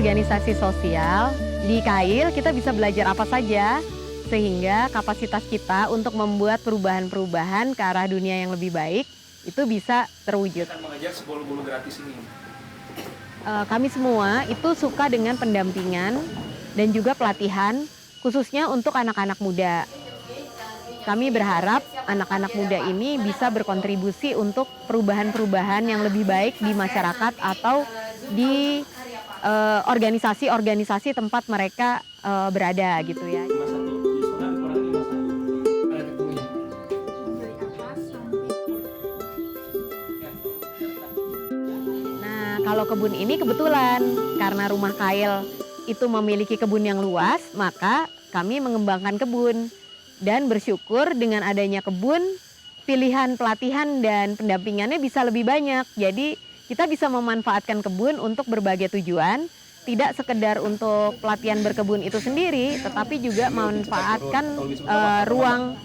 organisasi sosial, di Kail kita bisa belajar apa saja, sehingga kapasitas kita untuk membuat perubahan-perubahan ke arah dunia yang lebih baik itu bisa terwujud. Akan mengajar 10 guru gratis ini. Kami semua itu suka dengan pendampingan dan juga pelatihan, khususnya untuk anak-anak muda. Kami berharap anak-anak muda ini bisa berkontribusi untuk perubahan-perubahan yang lebih baik di masyarakat atau di organisasi-organisasi tempat mereka berada gitu ya. Nah, kalau kebun ini kebetulan karena Rumah Kail itu memiliki kebun yang luas, maka kami mengembangkan kebun dan bersyukur dengan adanya kebun, pilihan pelatihan dan pendampingannya bisa lebih banyak. Jadi kita bisa memanfaatkan kebun untuk berbagai tujuan, tidak sekedar untuk pelatihan berkebun itu sendiri, tetapi juga memanfaatkan ruang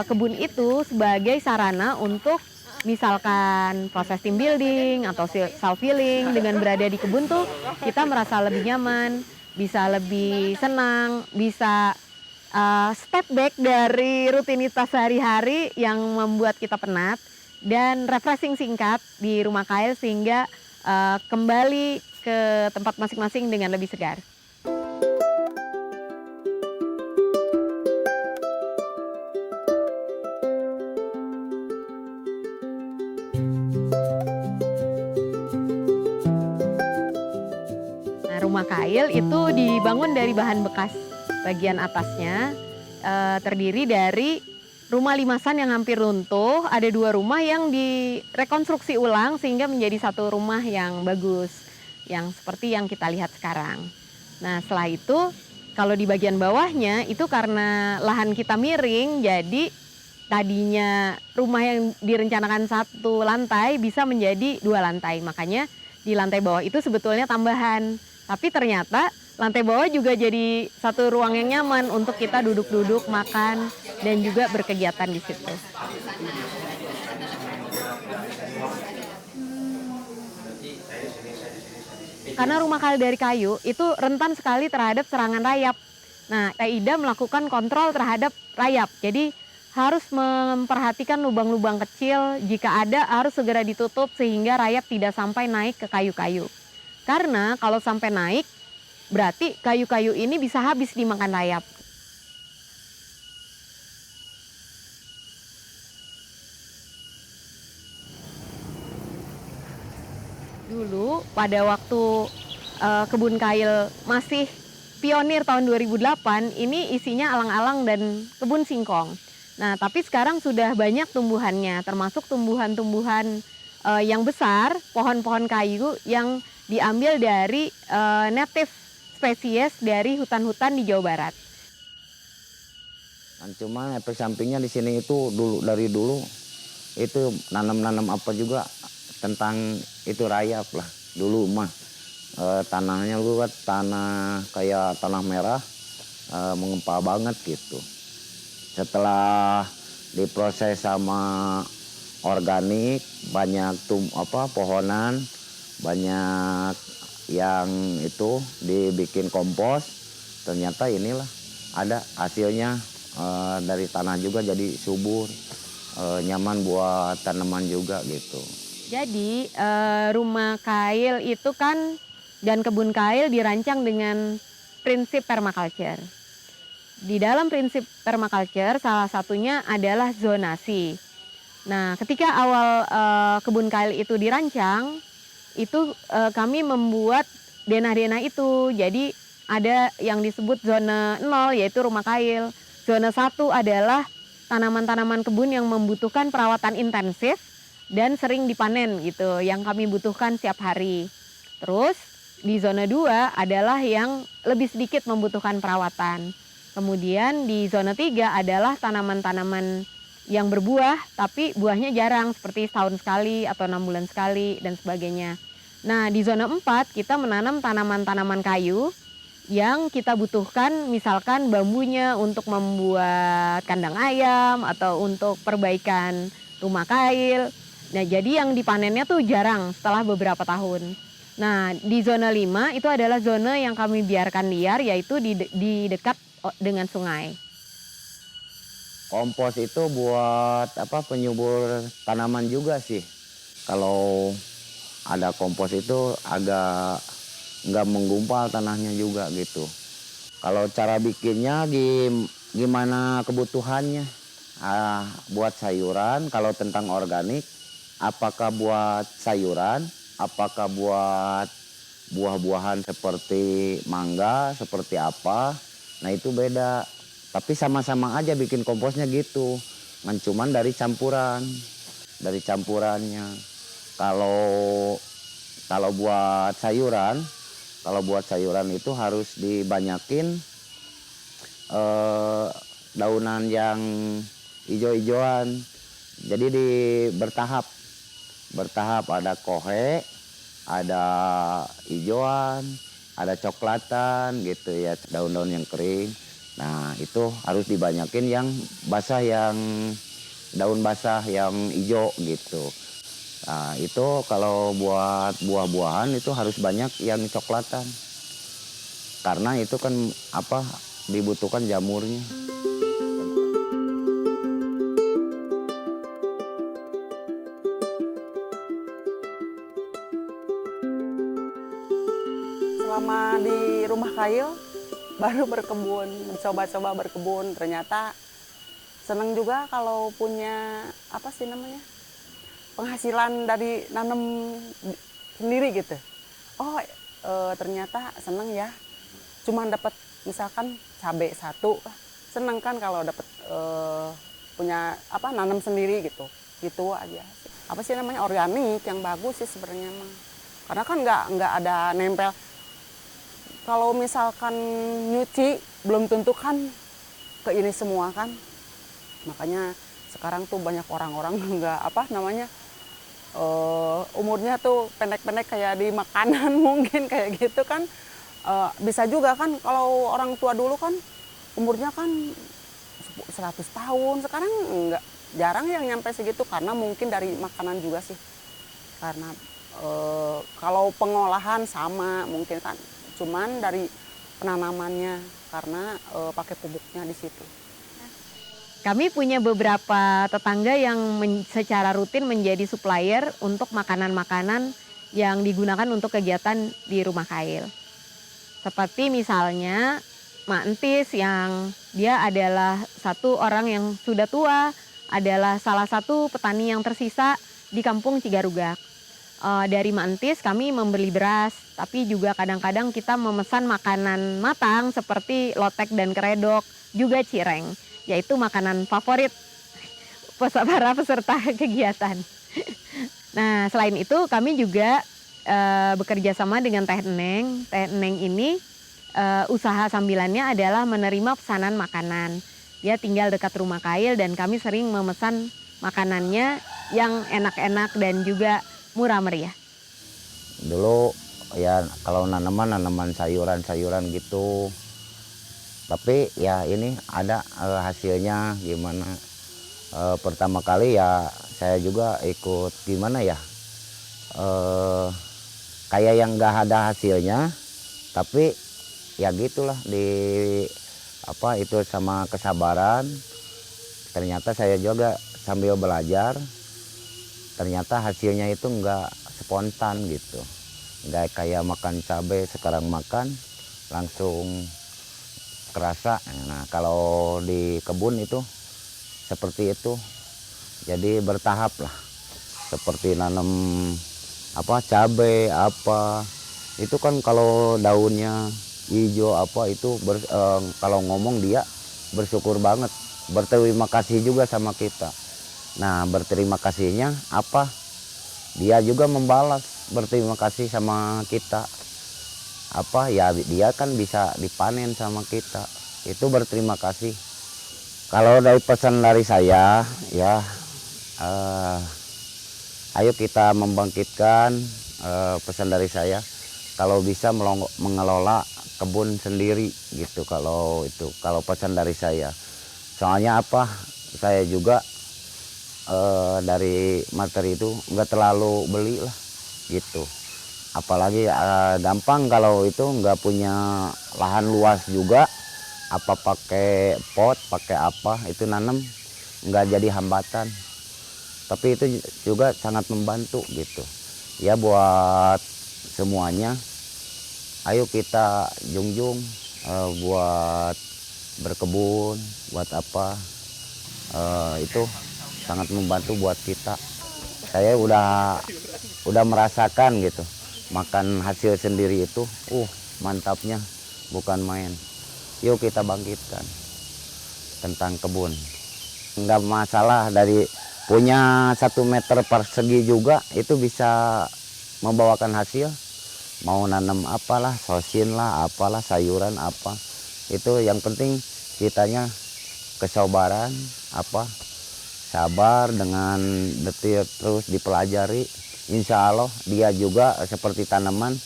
kebun itu sebagai sarana untuk misalkan proses team building atau self healing. Dengan berada di kebun tuh kita merasa lebih nyaman, bisa lebih senang, bisa step back dari rutinitas sehari-hari yang membuat kita penat dan refreshing singkat di Rumah Kail sehingga kembali ke tempat masing-masing dengan lebih segar. Nah, Rumah Kail itu dibangun dari bahan bekas. Bagian atasnya terdiri dari rumah limasan yang hampir runtuh, ada 2 rumah yang direkonstruksi ulang sehingga menjadi satu rumah yang bagus, yang seperti yang kita lihat sekarang. Nah, setelah itu kalau di bagian bawahnya itu karena lahan kita miring, jadi tadinya rumah yang direncanakan 1 lantai bisa menjadi 2 lantai. Makanya di lantai bawah itu sebetulnya tambahan. Tapi ternyata lantai bawah juga jadi satu ruang yang nyaman untuk kita duduk-duduk, makan, dan juga berkegiatan di situ. Karena Rumah Kail dari kayu itu rentan sekali terhadap serangan rayap. Nah, Ida melakukan kontrol terhadap rayap. Jadi harus memperhatikan lubang-lubang kecil, jika ada harus segera ditutup sehingga rayap tidak sampai naik ke kayu-kayu. Karena kalau sampai naik, berarti kayu-kayu ini bisa habis dimakan rayap. Dulu pada waktu kebun kail masih pionir tahun 2008, ini isinya alang-alang dan kebun singkong. Nah, tapi sekarang sudah banyak tumbuhannya, termasuk tumbuhan-tumbuhan yang besar, pohon-pohon kayu yang diambil dari native spesies dari hutan-hutan di Jawa Barat. Cuma efek sampingnya di sini itu dari dulu itu nanam-nanam apa juga tentang itu rayap lah. Dulu mah tanahnya luat, tanah kayak tanah merah, mengempal banget gitu. Setelah diproses sama organik, banyak pohonan, banyak yang itu dibikin kompos, ternyata inilah ada hasilnya dari tanah juga jadi subur, nyaman buat tanaman juga gitu. Jadi Rumah Kail itu kan dan kebun kail dirancang dengan prinsip permaculture. Di dalam prinsip permaculture salah satunya adalah zonasi. Nah, ketika awal kebun kail itu dirancang, itu kami membuat denah-denah itu. Jadi ada yang disebut zona 0 yaitu Rumah Kail. Zona 1 adalah tanaman-tanaman kebun yang membutuhkan perawatan intensif dan sering dipanen gitu, yang kami butuhkan setiap hari. Terus di zona 2 adalah yang lebih sedikit membutuhkan perawatan. Kemudian di zona 3 adalah tanaman-tanaman yang berbuah tapi buahnya jarang, seperti setahun sekali atau 6 bulan sekali dan sebagainya. Nah, di zona 4 kita menanam tanaman-tanaman kayu yang kita butuhkan, misalkan bambunya untuk membuat kandang ayam atau untuk perbaikan rumah kail. Nah, jadi yang dipanennya tuh jarang setelah beberapa tahun. Nah, di zona 5 itu adalah zona yang kami biarkan liar, yaitu di dekat dengan sungai. Kompos itu buat apa, penyubur tanaman juga sih. Kalau ada kompos itu agak nggak menggumpal tanahnya juga gitu. Kalau cara bikinnya gimana kebutuhannya? Buat sayuran, kalau tentang organik, apakah buat sayuran, apakah buat buah-buahan seperti mangga, seperti apa, nah itu beda. Tapi sama-sama aja bikin komposnya gitu, cuman dari campurannya. Kalau kalau buat sayuran itu harus dibanyakin daunan yang ijo-ijoan. Jadi bertahap ada kohe, ada ijoan, ada coklatan gitu ya, daun-daun yang kering. Nah, itu harus dibanyakin yang basah, yang daun basah yang ijo gitu. Nah, itu kalau buat buah-buahan itu harus banyak yang coklatan. Karena itu kan apa, dibutuhkan jamurnya. Selama di rumah kail baru berkebun, mencoba-coba berkebun, ternyata seneng juga kalau punya apa sih namanya, penghasilan dari nanam sendiri gitu. Oh, ternyata seneng ya. Cuman dapat misalkan cabai satu, seneng kan kalau dapat punya apa, nanam sendiri gitu. Gitu aja. Apa sih namanya, organik yang bagus sih sebenarnya mah. Karena kan nggak ada nempel. Kalau misalkan nyuci belum tentu kan ke ini semua kan. Makanya sekarang tuh banyak orang-orang nggak apa namanya, umurnya tuh pendek-pendek kayak di makanan mungkin kayak gitu kan. Bisa juga kan kalau orang tua dulu kan umurnya kan 100 tahun, sekarang nggak, jarang yang nyampe segitu karena mungkin dari makanan juga sih. Karena kalau pengolahan sama mungkin kan, cuman dari penanamannya karena pakai pupuknya di situ. Kami punya beberapa tetangga yang secara rutin menjadi supplier untuk makanan-makanan yang digunakan untuk kegiatan di rumah kail. Seperti misalnya Mak Entis yang dia adalah satu orang yang sudah tua, adalah salah satu petani yang tersisa di kampung Cigarugak. Dari Mak Entis kami membeli beras, tapi juga kadang-kadang kita memesan makanan matang seperti lotek dan keredok, juga cireng, yaitu makanan favorit para peserta kegiatan. Nah, selain itu kami juga bekerja sama dengan Teh Eneng. Teh Eneng ini usaha sambilannya adalah menerima pesanan makanan. Dia tinggal dekat rumah kail dan kami sering memesan makanannya yang enak-enak dan juga murah meriah. Dulu ya kalau nanaman sayuran-sayuran gitu. Tapi ya ini ada hasilnya gimana. Pertama kali ya saya juga ikut gimana ya. Kayak yang nggak ada hasilnya, tapi ya gitulah apa itu sama kesabaran. Ternyata saya juga sambil belajar, ternyata hasilnya itu nggak spontan gitu, nggak kayak makan cabai sekarang makan langsung kerasa. Nah kalau di kebun itu seperti itu, jadi bertahap lah, seperti nanam apa cabai apa itu kan kalau daunnya hijau apa itu kalau ngomong dia bersyukur banget, berterima kasih juga sama kita. Nah berterima kasihnya apa, dia juga membalas berterima kasih sama kita, apa ya dia kan bisa dipanen sama kita, itu berterima kasih. Kalau dari pesan dari saya ya, ayo kita membangkitkan pesan dari saya, kalau bisa mengelola kebun sendiri gitu. Kalau pesan dari saya, soalnya apa, saya juga dari materi itu nggak terlalu beli lah gitu. apalagi gampang kalau itu nggak punya lahan luas juga, apa pakai pot, pakai apa itu nanam nggak jadi hambatan. Tapi itu juga sangat membantu gitu ya buat semuanya. Ayo kita junjung buat berkebun, buat apa, itu sangat membantu buat kita. Saya udah merasakan gitu, makan hasil sendiri itu, mantapnya bukan main. Yuk kita bangkitkan tentang kebun. Nggak masalah dari punya 1 meter persegi juga itu bisa membawakan hasil. Mau nanam apalah, sosin lah, apalah, sayuran apa. Itu yang penting kitanya kesabaran, sabar dengan detil terus dipelajari. Insya Allah dia juga seperti tanaman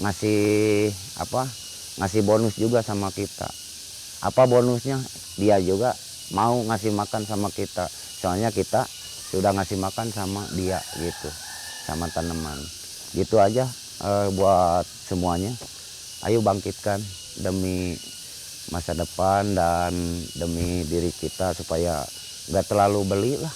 ngasih bonus juga sama kita. Apa bonusnya? Dia juga mau ngasih makan sama kita. Soalnya kita sudah ngasih makan sama dia gitu, sama tanaman. Gitu aja buat semuanya. Ayo bangkitkan demi masa depan dan demi diri kita supaya nggak terlalu beli lah.